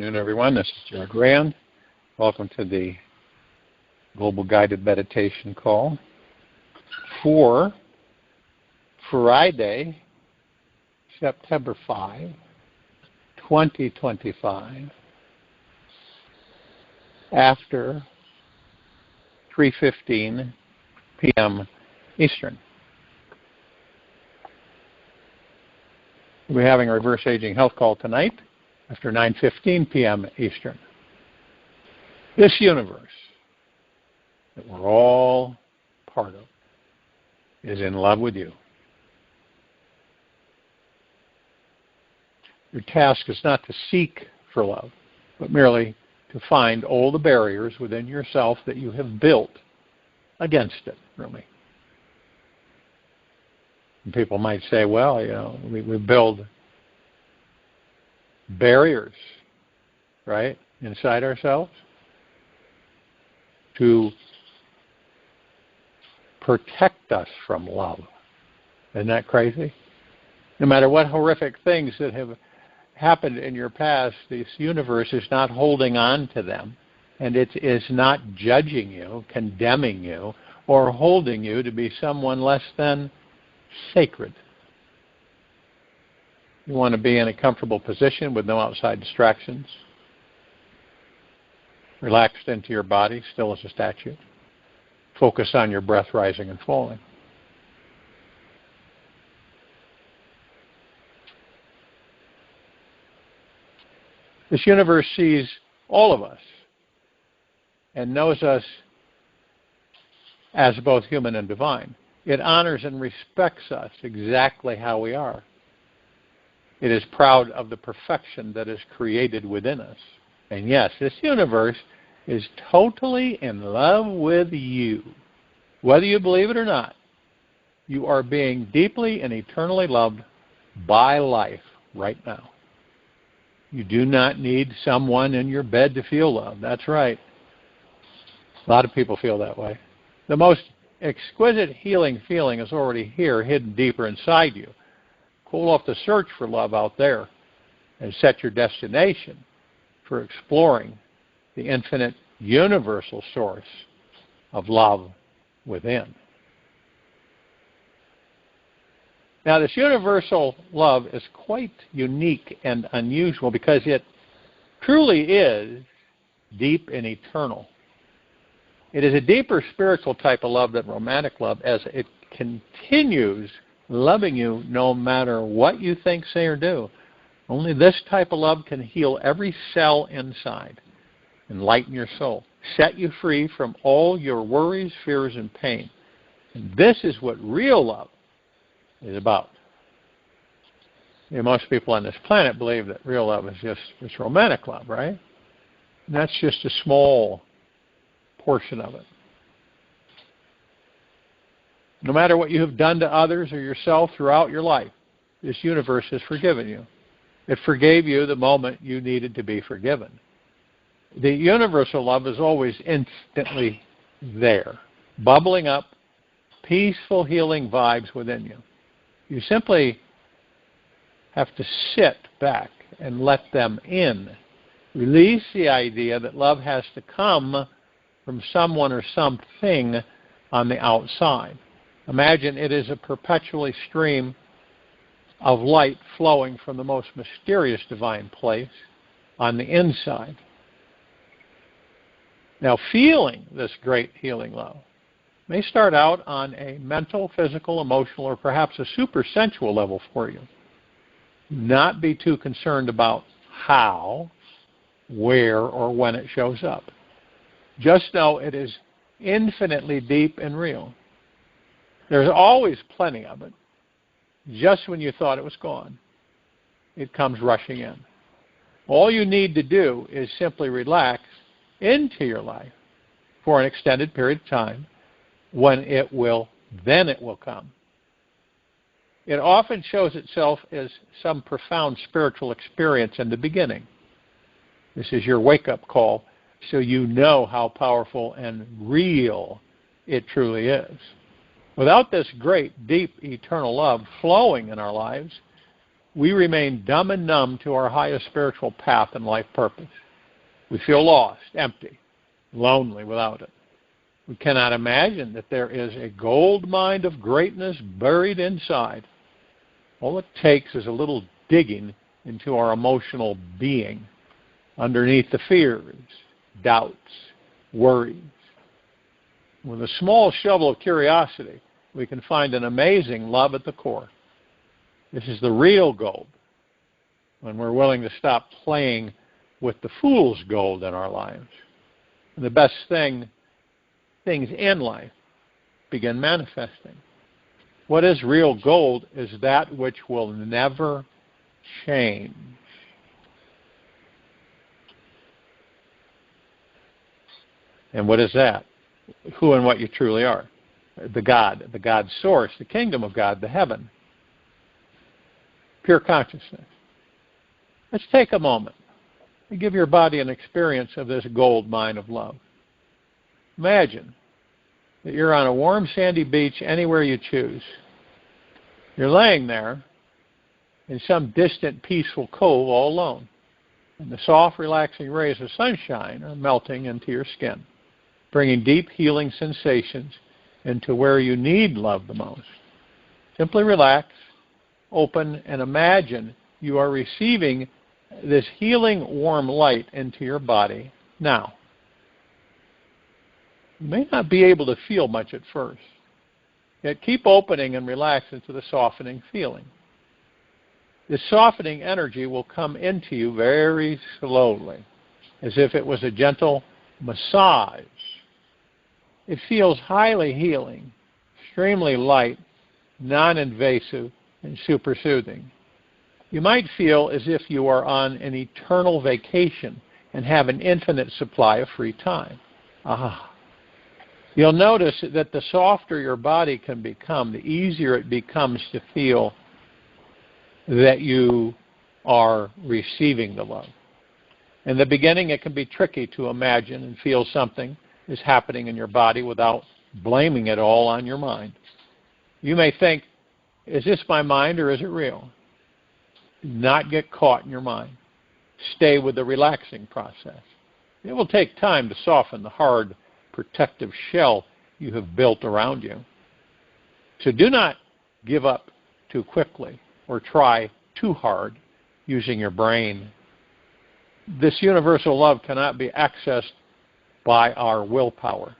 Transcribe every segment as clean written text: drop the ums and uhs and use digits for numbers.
afternoon, everyone. This is Jack RAND. Welcome to the Global Guided Meditation Call for Friday, September 5, 2025, after 3:15 p.m. Eastern. We're having a reverse aging health call tonight after 9:15 p.m. Eastern. This universe that we're all part of is in love with you. Your task is not to seek for love, but merely to find all the barriers within yourself that you have built against it, really. And people might say, well, we build barriers, right, inside ourselves to protect us from love. Isn't that crazy? No matter what horrific things that have happened in your past, this universe is not holding on to them, and it is not judging you, condemning you, or holding you to be someone less than sacred. You want to be in a comfortable position with no outside distractions, relaxed into your body, still as a statue. Focus on your breath rising and falling. This universe sees all of us and knows us as both human and divine. It honors and respects us exactly how we are. It is proud of the perfection that is created within us. And yes, this universe is totally in love with you. Whether you believe it or not, you are being deeply and eternally loved by life right now. You do not need someone in your bed to feel love. That's right. A lot of people feel that way. The most exquisite healing feeling is already here, hidden deeper inside you. Cool off the search for love out there and set your destination for exploring the infinite universal source of love within. Now, this universal love is quite unique and unusual because it truly is deep and eternal. It is a deeper spiritual type of love than romantic love, as it continues loving you no matter what you think, say, or do. Only this type of love can heal every cell inside, enlighten your soul, set you free from all your worries, fears, and pain. And this is what real love is about. Most people on this planet believe that real love is just romantic love, right? And that's just a small portion of it. No matter what you have done to others or yourself throughout your life, this universe has forgiven you. It forgave you the moment you needed to be forgiven. The universal love is always instantly there, bubbling up, peaceful, healing vibes within you. You simply have to sit back and let them in. Release the idea that love has to come from someone or something on the outside. Imagine it is a perpetually stream of light flowing from the most mysterious divine place on the inside. Now, feeling this great healing love may start out on a mental, physical, emotional, or perhaps a super sensual level for you. Not be too concerned about how, where, or when it shows up. Just know it is infinitely deep and real. There's always plenty of it. Just when you thought it was gone, it comes rushing in. All you need to do is simply relax into your life for an extended period of time. When it will, then it will come. It often shows itself as some profound spiritual experience in the beginning. This is your wake-up call, so you know how powerful and real it truly is. Without this great, deep, eternal love flowing in our lives, we remain dumb and numb to our highest spiritual path and life purpose. We feel lost, empty, lonely without it. We cannot imagine that there is a gold mine of greatness buried inside. All it takes is a little digging into our emotional being, underneath the fears, doubts, worries. With a small shovel of curiosity, we can find an amazing love at the core. This is the real gold, when we're willing to stop playing with the fool's gold in our lives. And the best things in life begin manifesting. What is real gold is that which will never change. And what is that? Who and what you truly are. The God source, the kingdom of God, the heaven. Pure consciousness. Let's take a moment and give your body an experience of this gold mine of love. Imagine that you're on a warm sandy beach anywhere you choose. You're laying there in some distant peaceful cove all alone, and the soft relaxing rays of sunshine are melting into your skin, bringing deep healing sensations into where you need love the most. Simply relax, open, and imagine you are receiving this healing warm light into your body now. You may not be able to feel much at first, yet keep opening and relax into the softening feeling. This softening energy will come into you very slowly, as if it was a gentle massage. It feels highly healing, extremely light, non-invasive, and super soothing. You might feel as if you are on an eternal vacation and have an infinite supply of free time. You'll notice that the softer your body can become, the easier it becomes to feel that you are receiving the love. In the beginning, it can be tricky to imagine and feel something is happening in your body without blaming it all on your mind. You may think, is this my mind or is it real? Do not get caught in your mind. Stay with the relaxing process. It will take time to soften the hard, protective shell you have built around you. So do not give up too quickly or try too hard using your brain. This universal love cannot be accessed by our willpower.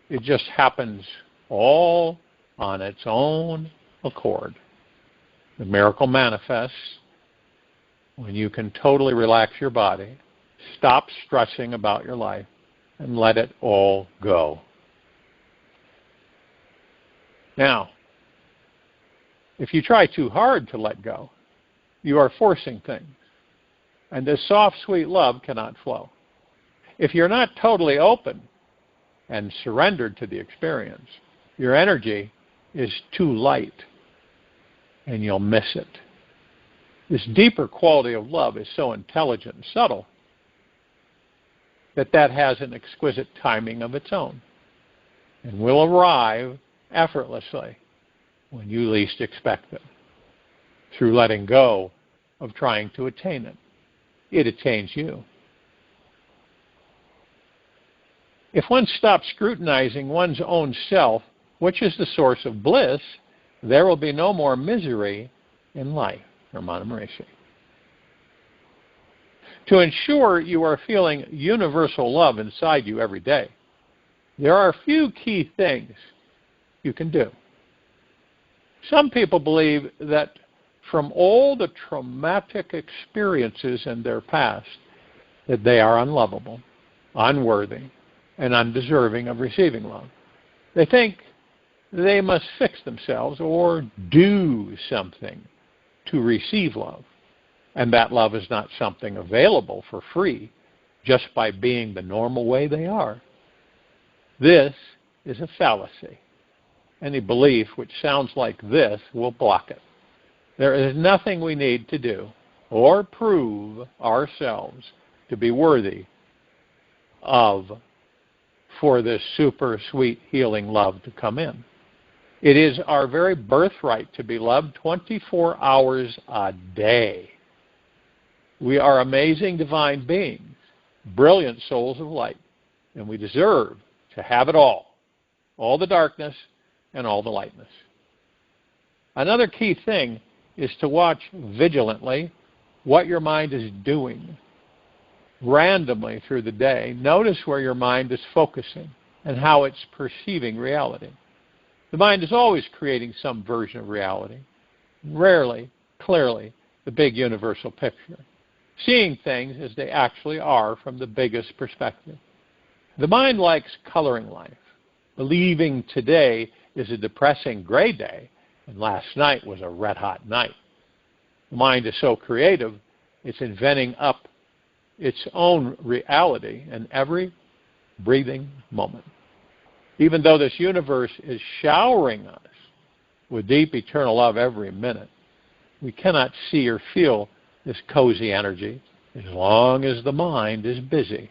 It just happens all on its own accord. The miracle manifests when you can totally relax your body, stop stressing about your life, and let it all go. Now, if you try too hard to let go, you are forcing things, and this soft, sweet love cannot flow. If you're not totally open and surrendered to the experience, your energy is too light, and you'll miss it. This deeper quality of love is so intelligent and subtle that has an exquisite timing of its own and will arrive effortlessly when you least expect it, through letting go of trying to attain it. It attains you. If one stops scrutinizing one's own self, which is the source of bliss, there will be no more misery in life. Ramana Maharishi. To ensure you are feeling universal love inside you every day, there are a few key things you can do. Some people believe that from all the traumatic experiences in their past, that they are unlovable, unworthy, and undeserving of receiving love. They think they must fix themselves or do something to receive love. And that love is not something available for free just by being the normal way they are. This is a fallacy. Any belief which sounds like this will block it. There is nothing we need to do or prove ourselves to be worthy of for this super sweet healing love to come in. It is our very birthright to be loved 24 hours a day. We are amazing divine beings, brilliant souls of light, and we deserve to have it all the darkness and all the lightness. Another key thing is to watch vigilantly what your mind is doing. Randomly through the day, notice where your mind is focusing and how it's perceiving reality. The mind is always creating some version of reality, rarely, clearly, the big universal picture, seeing things as they actually are from the biggest perspective. The mind likes coloring life, believing today is a depressing gray day and last night was a red-hot night. The mind is so creative, it's inventing up its own reality in every breathing moment. Even though this universe is showering us with deep eternal love every minute, we cannot see or feel this cozy energy as long as the mind is busy.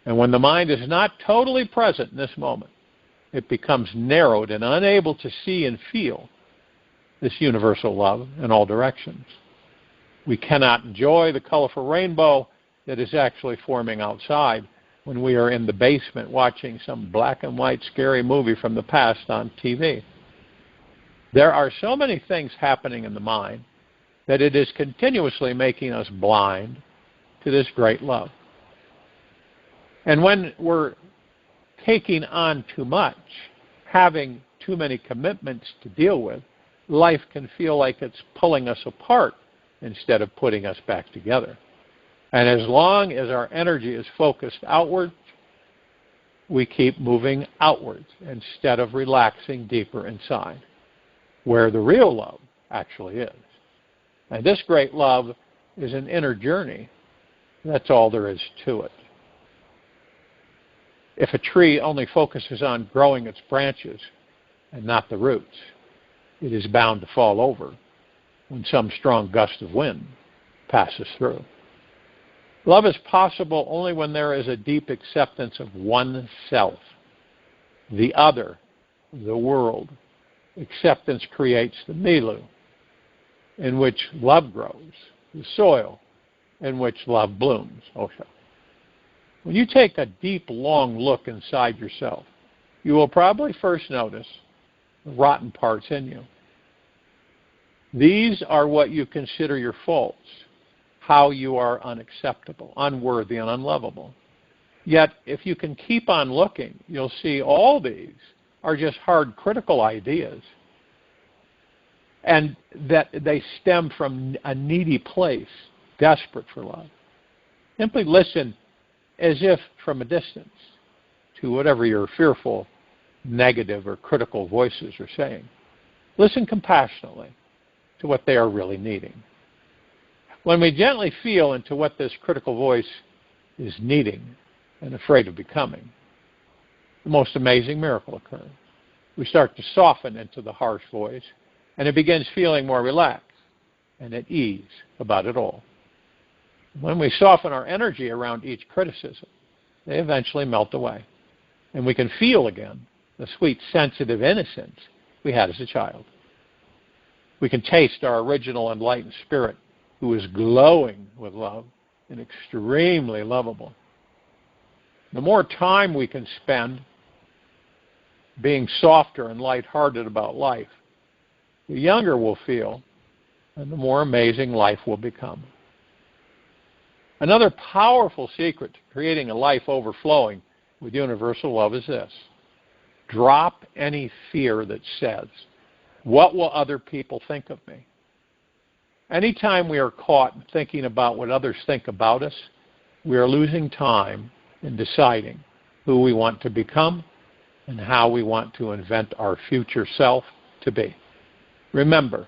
And when the mind is not totally present in this moment, it becomes narrowed and unable to see and feel this universal love in all directions. We cannot enjoy the colorful rainbow that is actually forming outside when we are in the basement watching some black and white scary movie from the past on TV. There are so many things happening in the mind that it is continuously making us blind to this great love. And when we're taking on too much, having too many commitments to deal with, life can feel like it's pulling us apart instead of putting us back together. And as long as our energy is focused outward, we keep moving outwards instead of relaxing deeper inside, where the real love actually is. And this great love is an inner journey. That's all there is to it. If a tree only focuses on growing its branches and not the roots, it is bound to fall over when some strong gust of wind passes through. Love is possible only when there is a deep acceptance of oneself, the other, the world. Acceptance creates the milieu in which love grows, the soil in which love blooms. Osho. When you take a deep, long look inside yourself, you will probably first notice the rotten parts in you. These are what you consider your faults, how you are unacceptable, unworthy, and unlovable. Yet, if you can keep on looking, you'll see all these are just hard, critical ideas, and that they stem from a needy place, desperate for love. Simply listen as if from a distance to whatever your fearful, negative, or critical voices are saying. Listen compassionately to what they are really needing. When we gently feel into what this critical voice is needing and afraid of becoming, the most amazing miracle occurs. We start to soften into the harsh voice, and it begins feeling more relaxed and at ease about it all. When we soften our energy around each criticism, they eventually melt away, and we can feel again the sweet, sensitive innocence we had as a child. We can taste our original enlightened spirit, who is glowing with love and extremely lovable. The more time we can spend being softer and lighthearted about life, the younger we'll feel, and the more amazing life will become. Another powerful secret to creating a life overflowing with universal love is this: drop any fear that says, "What will other people think of me?" Anytime we are caught thinking about what others think about us, we are losing time in deciding who we want to become and how we want to invent our future self to be. Remember,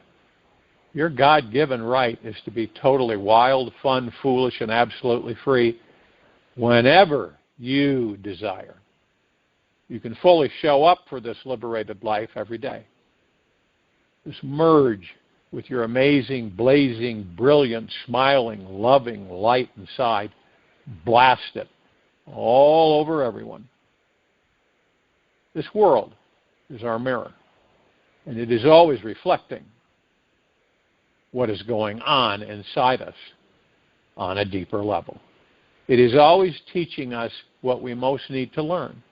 your God-given right is to be totally wild, fun, foolish, and absolutely free whenever you desire. You can fully show up for this liberated life every day. Just merge with your amazing, blazing, brilliant, smiling, loving light inside. Blast it all over everyone. This world is our mirror. And it is always reflecting what is going on inside us on a deeper level. It is always teaching us what we most need to learn,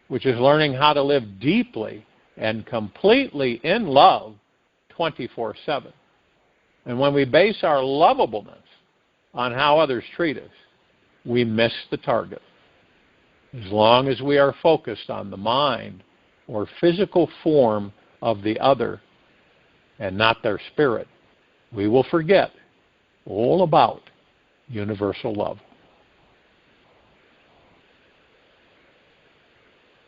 which is learning how to live deeply and completely in love 24/7. And when we base our lovableness on how others treat us, we miss the target. As long as we are focused on the mind or physical form of the other and not their spirit, we will forget all about universal love.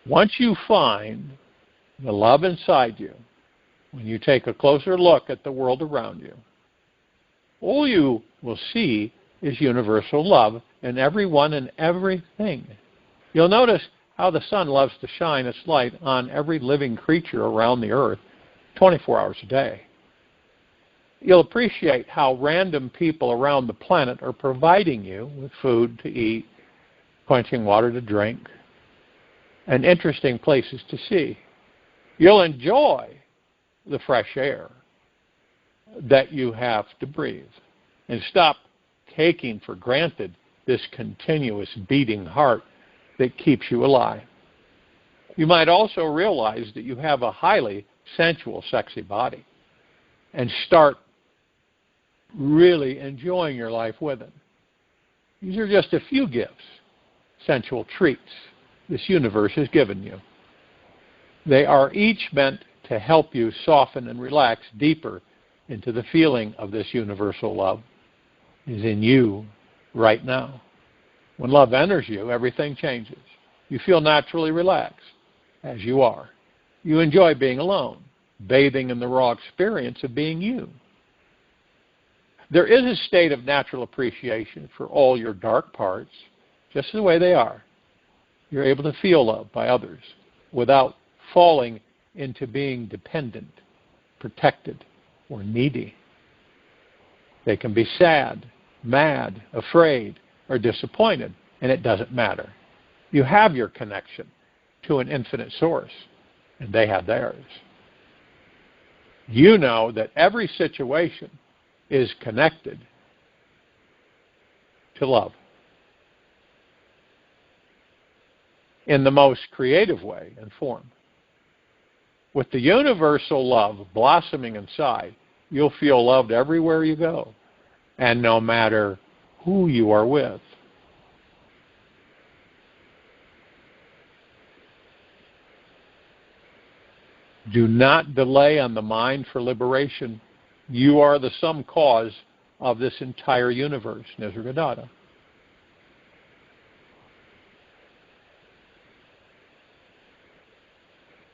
Once you find the love inside you, when you take a closer look at the world around you, all you will see is universal love in everyone and everything. You'll notice how the sun loves to shine its light on every living creature around the earth 24 hours a day. You'll appreciate how random people around the planet are providing you with food to eat, quenching water to drink, and interesting places to see. You'll enjoy the fresh air that you have to breathe and stop taking for granted this continuous beating heart that keeps you alive. You might also realize that you have a highly sensual, sexy body and start really enjoying your life with it. These are just a few gifts, sensual treats this universe has given you. They are each meant to help you soften and relax deeper into the feeling of this universal love is in you right now. When love enters you, everything changes. You feel naturally relaxed as you are. You enjoy being alone, bathing in the raw experience of being you. There is a state of natural appreciation for all your dark parts, just the way they are. You're able to feel love by others without falling into being dependent, protected, or needy. They can be sad, mad, afraid, or disappointed, and it doesn't matter. You have your connection to an infinite source, and they have theirs. You know that every situation is connected to love in the most creative way and form. With the universal love blossoming inside, you'll feel loved everywhere you go, and no matter who you are with. Do not delay on the mind for liberation. You are the sum cause of this entire universe, Nisargadatta.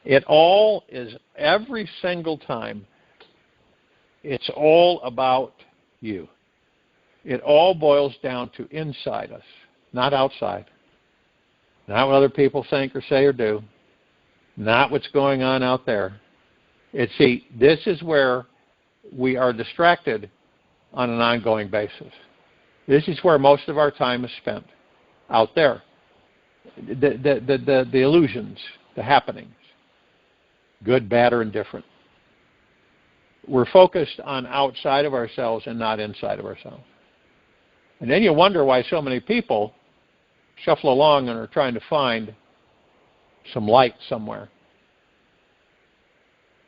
It all is, every single time, it's all about you. It all boils down to inside us, not outside. Not what other people think or say or do. Not what's going on out there. This is where we are distracted on an ongoing basis. This is where most of our time is spent, out there. The illusions, the happenings, good, bad, or indifferent. We're focused on outside of ourselves and not inside of ourselves. And then you wonder why so many people shuffle along and are trying to find some light somewhere.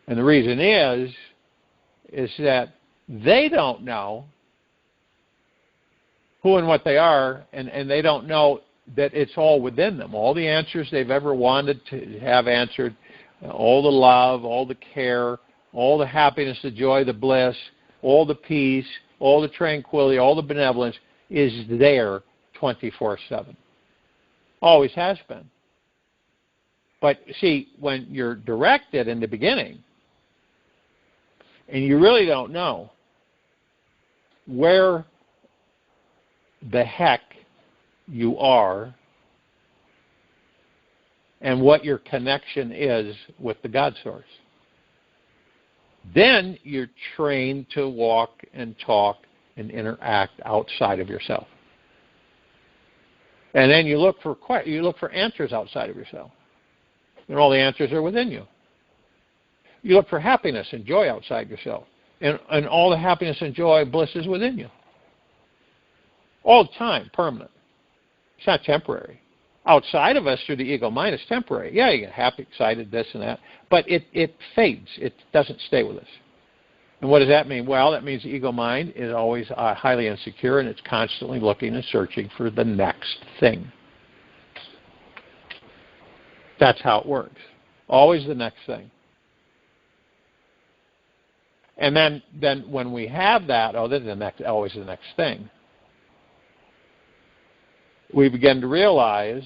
And the reason is that they don't know who and what they are, and they don't know that it's all within them. All the answers they've ever wanted to have answered, all the love, all the care, all the happiness, the joy, the bliss, all the peace, all the tranquility, all the benevolence is there 24/7. Always has been. But see, when you're directed in the beginning, and you really don't know where the heck you are and what your connection is with the God source, then you're trained to walk and talk and interact outside of yourself. And then you look for answers outside of yourself. And all the answers are within you. You look for happiness and joy outside yourself. And all the happiness and joy, bliss is within you. All the time, permanent. It's not temporary. Outside of us through the ego mind, it's temporary. Yeah, you get happy, excited, this and that. But it fades. It doesn't stay with us. And what does that mean? Well, that means the ego mind is always highly insecure, and it's constantly looking and searching for the next thing. That's how it works. Always the next thing. And then when we have that, this is always the next thing, we begin to realize,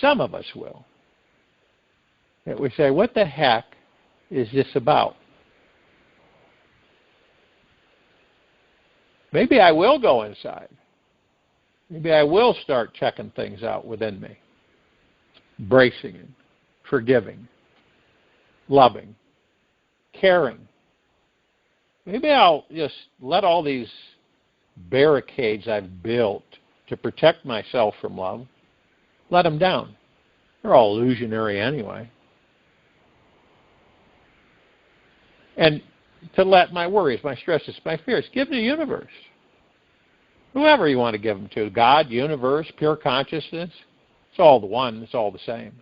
some of us will, that we say, what the heck is this about? Maybe I will go inside. Maybe I will start checking things out within me, bracing it, forgiving, loving, caring. Maybe I'll just let all these barricades I've built to protect myself from love, let them down. They're all illusionary anyway. And to let my worries, my stresses, my fears, give to the universe. Whoever you want to give them to, God, universe, pure consciousness, it's all the one, it's all the same.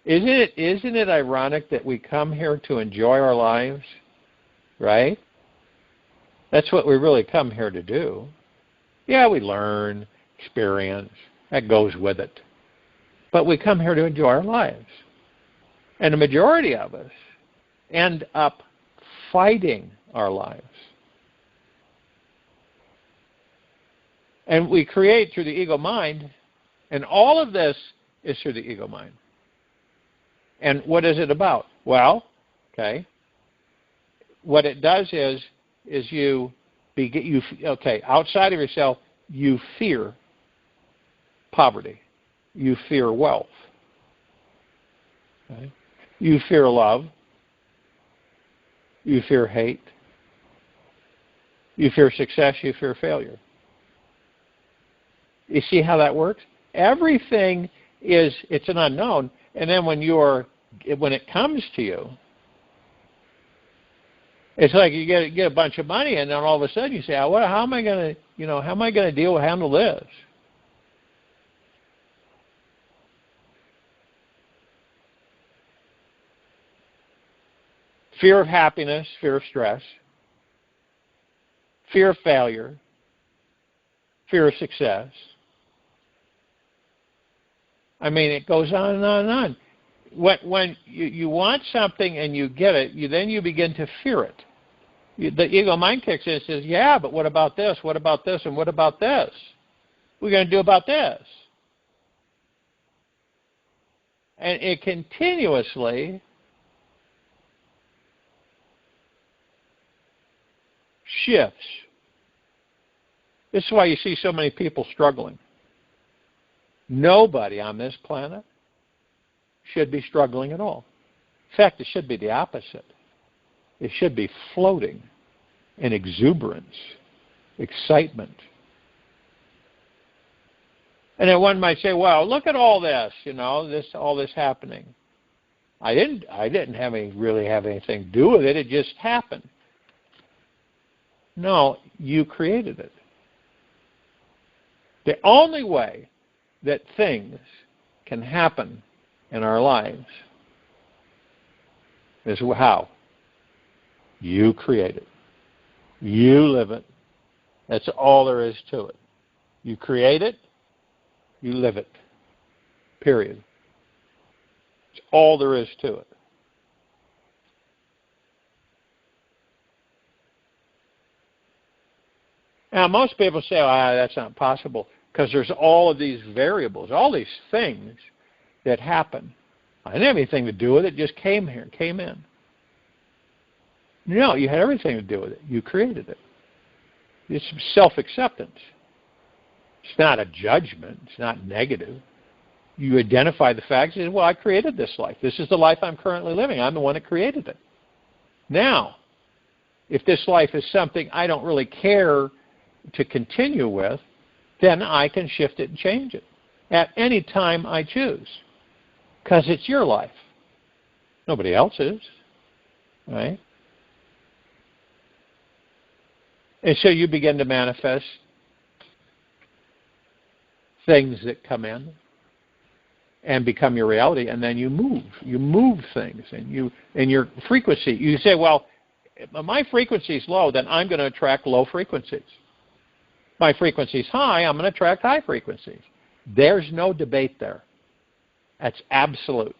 Isn't it ironic that we come here to enjoy our lives, right? That's what we really come here to do. Yeah, we learn, experience, that goes with it. But we come here to enjoy our lives. And the majority of us end up fighting our lives. And we create through the ego mind, and all of this is through the ego mind. And what is it about? Well, what it does is outside of yourself, you fear poverty. You fear wealth. Okay? You fear love. You fear hate. You fear success. You fear failure. You see how that works? Everything it's an unknown. And then when it comes to you, it's like you get a bunch of money, and then all of a sudden you say, how am I going to handle this? Fear of happiness, fear of stress, fear of failure, fear of success. I mean, it goes on and on and on. When you want something and you get it, then you begin to fear it. The ego mind kicks in and says, yeah, but what about this? What about this? And what about this? What are we going to do about this? And it continuously shifts. This is why you see so many people struggling. Nobody on this planet should be struggling at all. In fact, it should be the opposite. It should be floating in exuberance, excitement. And then one might say, well, look at all this, all this happening. I didn't really have anything to do with it. It just happened. No, you created it. The only way that things can happen in our lives is how? You create it. You live it. That's all there is to it. You create it, you live it. Period. It's all there is to it. Now, most people say, that's not possible, because there's all of these variables, all these things that happen. I didn't have anything to do with it, just came in. No, you had everything to do with it. You created it. It's self-acceptance. It's not a judgment. It's not negative. You identify the facts and say, well, I created this life. This is the life I'm currently living. I'm the one that created it. Now, if this life is something I don't really care to continue with, then I can shift it and change it. at any time I choose, because it's your life. Nobody else's, right? And so you begin to manifest things that come in and become your reality, and then you move things, and your frequency. You say, well, if my frequency is low, then I'm going to attract low frequencies. My frequency is high, I'm going to attract high frequencies. There's no debate there. That's absolute.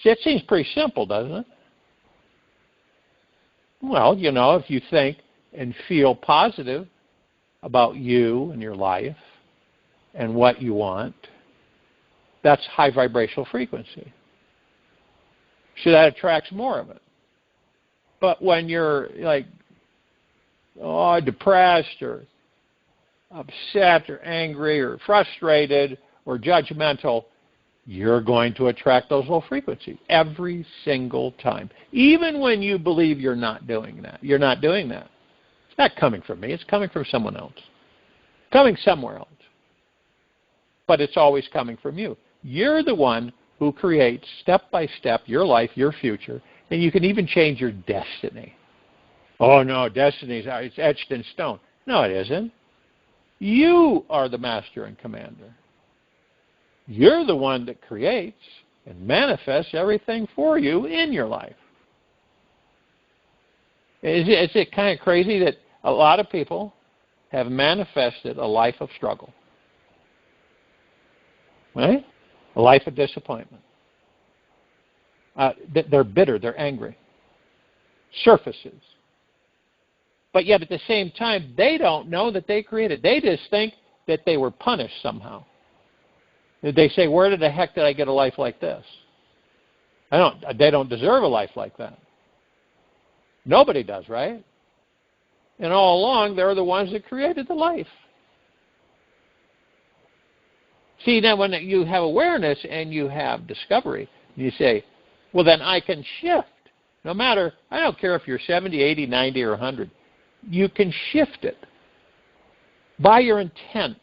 See, it seems pretty simple, doesn't it? Well, if you think and feel positive about you and your life and what you want, that's high vibrational frequency. So that attracts more of it. But when you're depressed or upset or angry or frustrated or judgmental, you're going to attract those low frequencies every single time. Even when you believe you're not doing that. You're not doing that. It's not coming from me. It's coming from someone else. It's coming somewhere else. But it's always coming from you. You're the one who creates, step by step, your life, your future, and you can even change your destiny. Oh, no, destiny it's etched in stone. No, it isn't. You are the master and commander. You're the one that creates and manifests everything for you in your life. Is it kind of crazy that a lot of people have manifested a life of struggle? Right? A life of disappointment. They're bitter, they're angry. Surfaces. But yet at the same time, they don't know that they created. They just think that they were punished somehow. They say, where the heck did I get a life like this? They don't deserve a life like that. Nobody does, right? And all along, they're the ones that created the life. See, now when you have awareness and you have discovery, you say, well, then I can shift. No matter, I don't care if you're 70, 80, 90, or 100. You can shift it by your intent.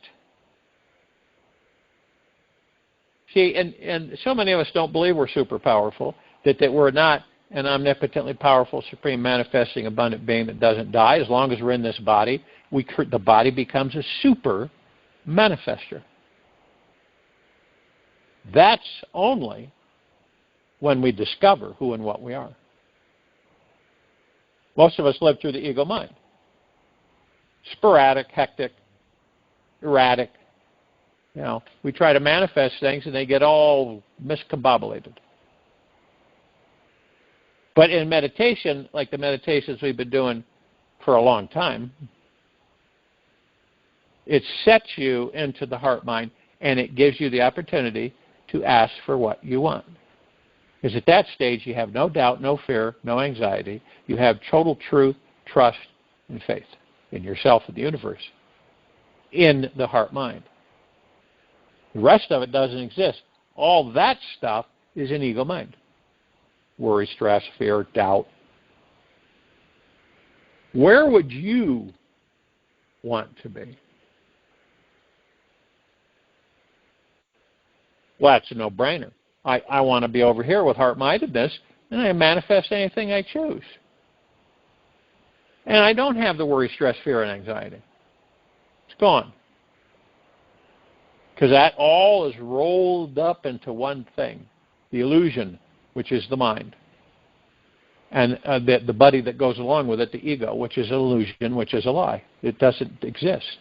See, and so many of us don't believe we're super powerful, that we're not an omnipotently powerful, supreme, manifesting, abundant being that doesn't die. As long as we're in this body, the body becomes a super manifester. That's only when we discover who and what we are. Most of us live through the ego mind. Sporadic, hectic, erratic. We try to manifest things and they get all miscombobulated. But in meditation, like the meditations we've been doing for a long time, it sets you into the heart mind and it gives you the opportunity to ask for what you want. Because at that stage you have no doubt, no fear, no anxiety. You have total truth, trust, and faith in yourself and the universe in the heart mind. The rest of it doesn't exist. All that stuff is in ego mind. Worry, stress, fear, doubt. Where would you want to be? Well, that's a no-brainer. I want to be over here with heart-mindedness, and I manifest anything I choose. And I don't have the worry, stress, fear, and anxiety. It's gone. Because that all is rolled up into one thing, the illusion, which is the mind. And the buddy that goes along with it, the ego, which is an illusion, which is a lie. It doesn't exist.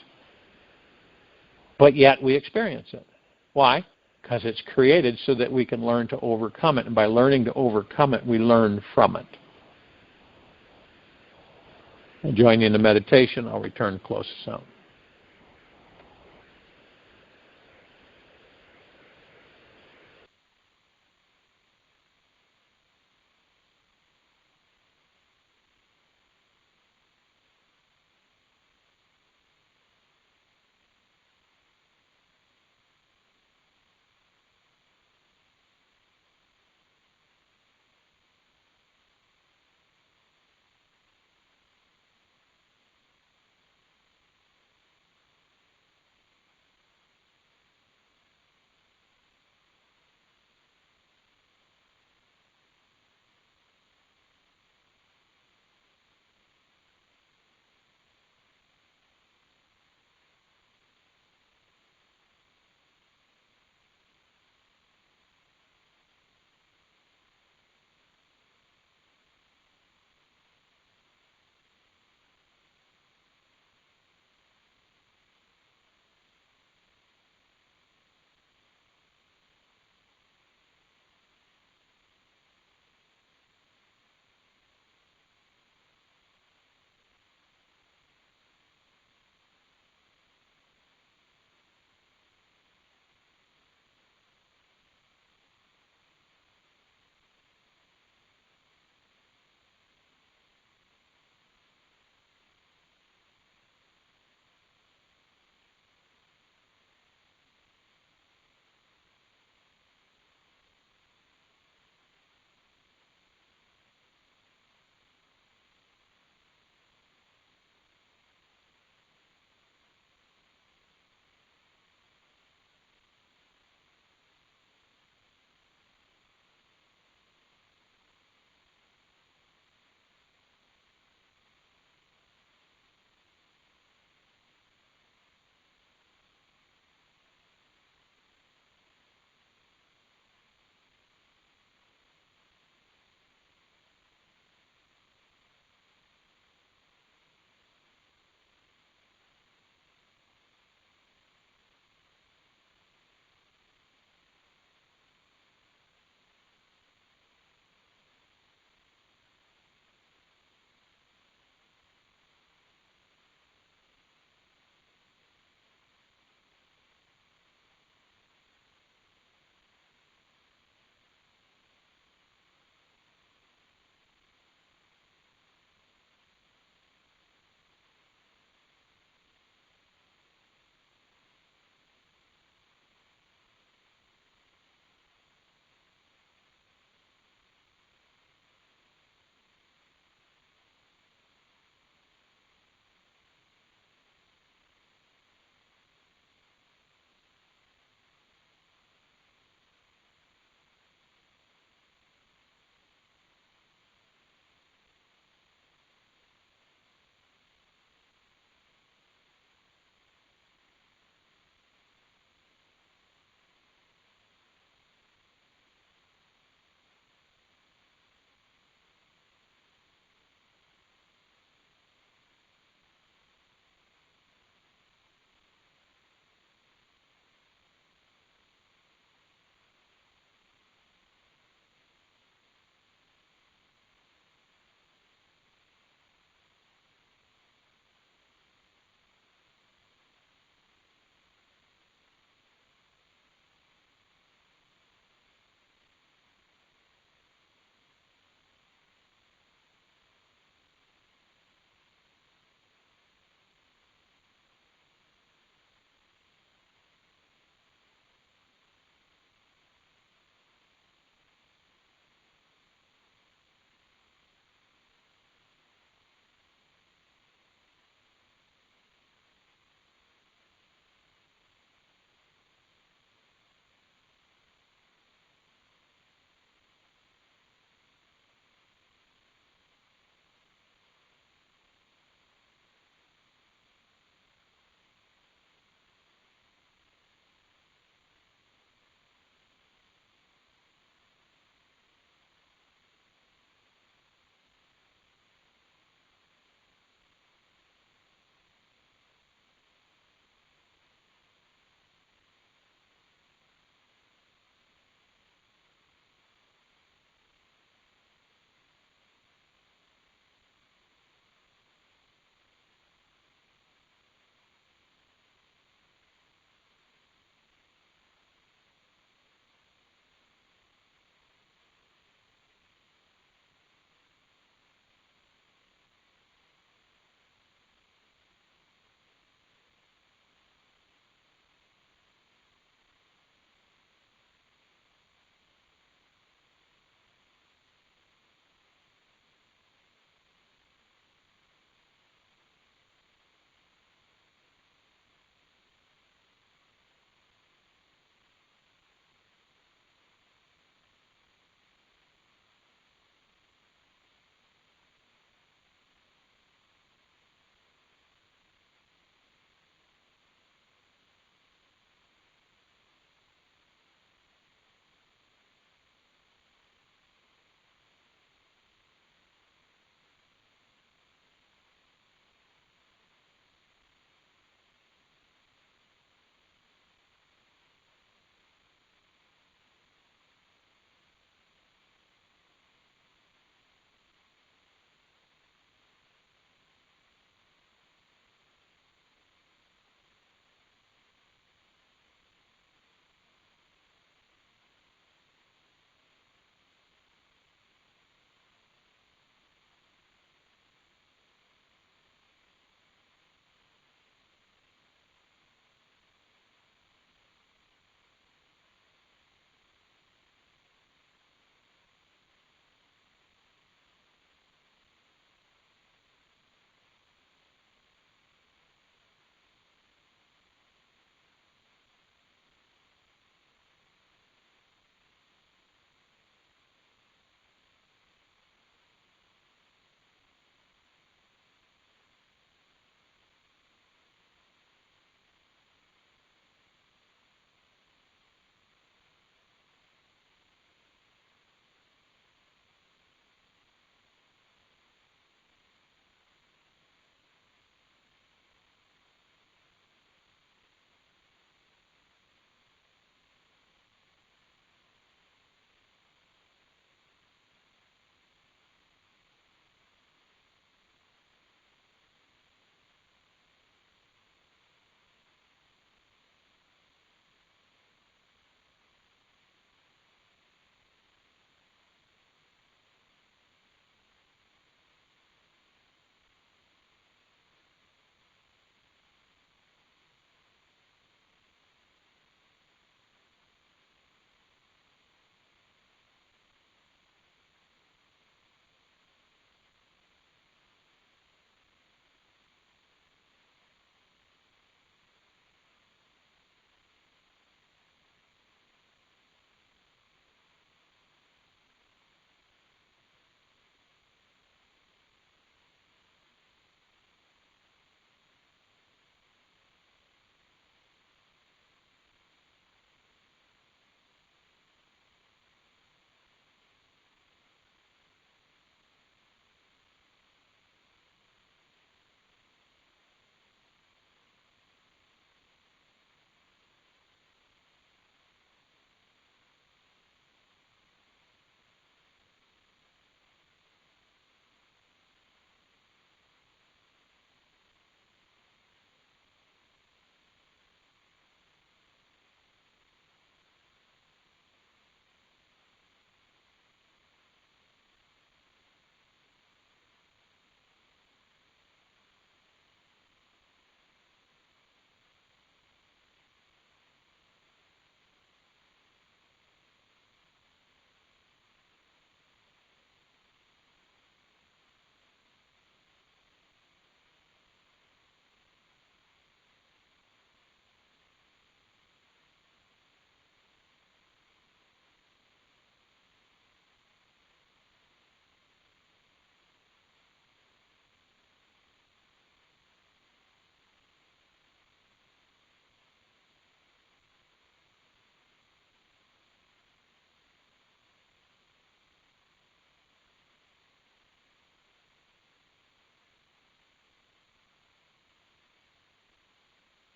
But yet we experience it. Why? Because it's created so that we can learn to overcome it. And by learning to overcome it, we learn from it. And joining in the meditation, I'll return close to sound.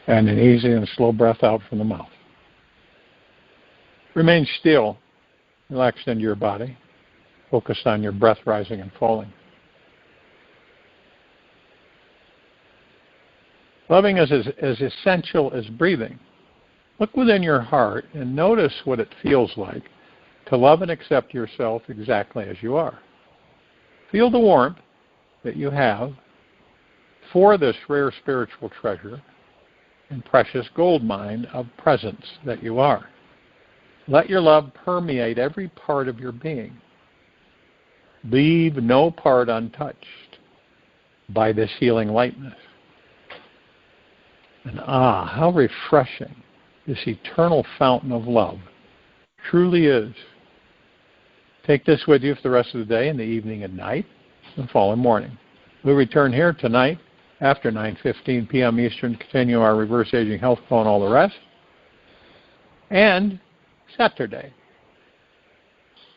And an easy and slow breath out from the mouth. Remain still, relaxed into your body. Focus on your breath rising and falling. Loving is as essential as breathing. Look within your heart and notice what it feels like to love and accept yourself exactly as you are. Feel the warmth that you have for this rare spiritual treasure and precious gold mine of presence that you are. Let your love permeate every part of your being. Leave no part untouched by this healing lightness. And how refreshing this eternal fountain of love truly is. Take this with you for the rest of the day, in the evening and night, and following morning. We'll return here tonight after 9:15 p.m. Eastern to continue our reverse aging health call and all the rest. And Saturday,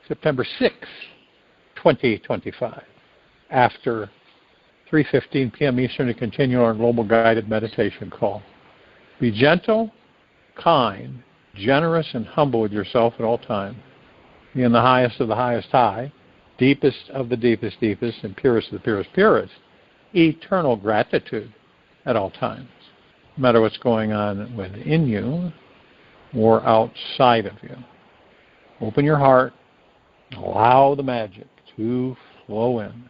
September 6th, 2025, after 3:15 p.m. Eastern to continue our global guided meditation call. Be gentle, kind, generous, and humble with yourself at all times. Be in the highest of the highest high, deepest of the deepest deepest, and purest of the purest purest. Eternal gratitude at all times, no matter what's going on within you or outside of you. Open your heart, allow the magic to flow in.